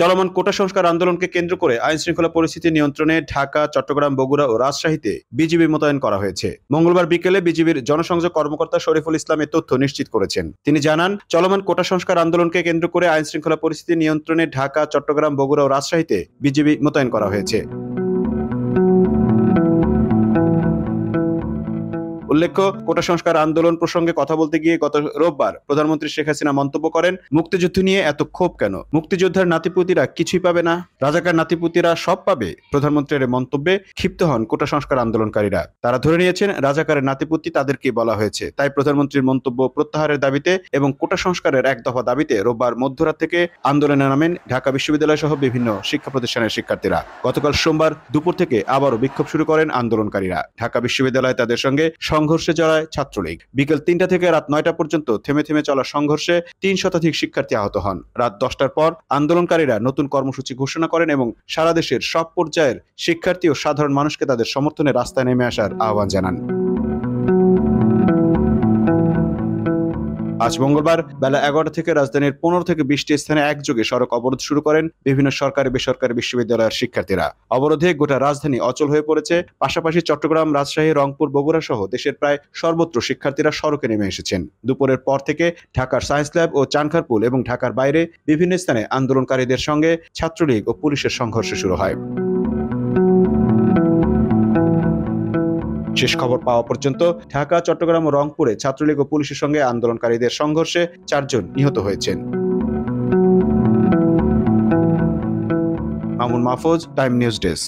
চলমান কোটা সংস্কার আন্দোলনকে কেন্দ্র করে আইনশৃঙ্খলা পরিস্থিতি নিয়ন্ত্রণে ঢাকা, চট্টগ্রাম, বগুড়া ও রাজশাহীতে বিজিবি মোতায়েন করা হয়েছে। মঙ্গলবার বিকেলে বিজিবির জনসংযোগ কর্মকর্তা শরীফুল ইসলাম এ তথ্য নিশ্চিত করেছেন। তিনি জানান, চলমান কোটা সংস্কার আন্দোলনকে কেন্দ্র করে আইনশৃঙ্খলা পরিস্থিতি নিয়ন্ত্রণে ঢাকা, চট্টগ্রাম, বগুড়া ও রাজশাহীতে বিজিবি মোতায়েন করা হয়েছে। উল্লেখ্য, কোটা সংস্কার আন্দোলন প্রসঙ্গে কথা বলতে গিয়ে গত রোববার প্রধানমন্ত্রী শেখ হাসিনা মন্তব্য করেন, মুক্তিযুদ্ধ নিয়ে এত ক্ষোভ কেন? মুক্তিযোদ্ধার নাতিপুতিরা কিছুই পাবে না, রাজাকার নাতিপুতিরা সব পাবে। প্রধানমন্ত্রীর মন্তব্যে ক্ষিপ্ত হন কোটা সংস্কার আন্দোলনকারীরা। তারা ধরে নিয়েছেন রাজাকারের নাতিপুতি তাদেরকে বলা হয়েছে। তাই প্রধানমন্ত্রীর মন্তব্য প্রত্যাহারের দাবিতে এবং কোটা সংস্কারের এক দফা দাবিতে রোববার মধ্যরাত থেকে আন্দোলনে নামেন ঢাকা বিশ্ববিদ্যালয় সহ বিভিন্ন শিক্ষা প্রতিষ্ঠানের শিক্ষার্থীরা। গতকাল সোমবার দুপুর থেকে আবারও বিক্ষোভ শুরু করেন আন্দোলনকারীরা। ঢাকা বিশ্ববিদ্যালয়ে তাদের সঙ্গে সংঘর্ষে জড়ায় ছাত্রলীগ। বিকেল ৩টা থেকে রাত ৯টা পর্যন্ত থেমে থেমে চলা সংঘর্ষে ৩ শতাধিক শিক্ষার্থী আহত হন। রাত 10টার পর আন্দোলনকারীরা নতুন কর্মসূচি ঘোষণা করেন এবং সারা দেশের সব পর্যায়ের শিক্ষার্থী ও সাধারণ মানুষকে তাদের সমর্থনে রাস্তায় নেমে আসার আহ্বান জানান। আজ মঙ্গলবার বেলা 11টা থেকে রাজধানীর 15 থেকে 20টি স্থানে একযোগে সড়ক অবরোধ শুরু করেন বিভিন্ন সরকারি বেসরকারি বিশ্ববিদ্যালয়ের শিক্ষার্থীরা। অবরোধে গোটা রাজধানী অচল হয়ে পড়েছে। পাশাপাশি চট্টগ্রাম, রাজশাহী, রংপুর, বগুড়া সহ দেশের প্রায় সর্বত্র শিক্ষার্থীরা সড়কে নেমে এসেছেন। দুপুরের পর থেকে ঢাকার সায়েন্স ল্যাব ও চানখারপুল এবং ঢাকার বাইরে বিভিন্ন স্থানে আন্দোলনকারীদের সঙ্গে ছাত্রলীগ ও পুলিশের সংঘর্ষ শুরু হয়। শেষ খবর পাওয়া পর্যন্ত ঢাকা, চট্টগ্রাম ও রংপুরে ছাত্রলীগ ও পুলিশের সঙ্গে আন্দোলনকারীদের সংঘর্ষে 4 জন নিহত হয়েছেন। Mamun Mahfuz, time news desk.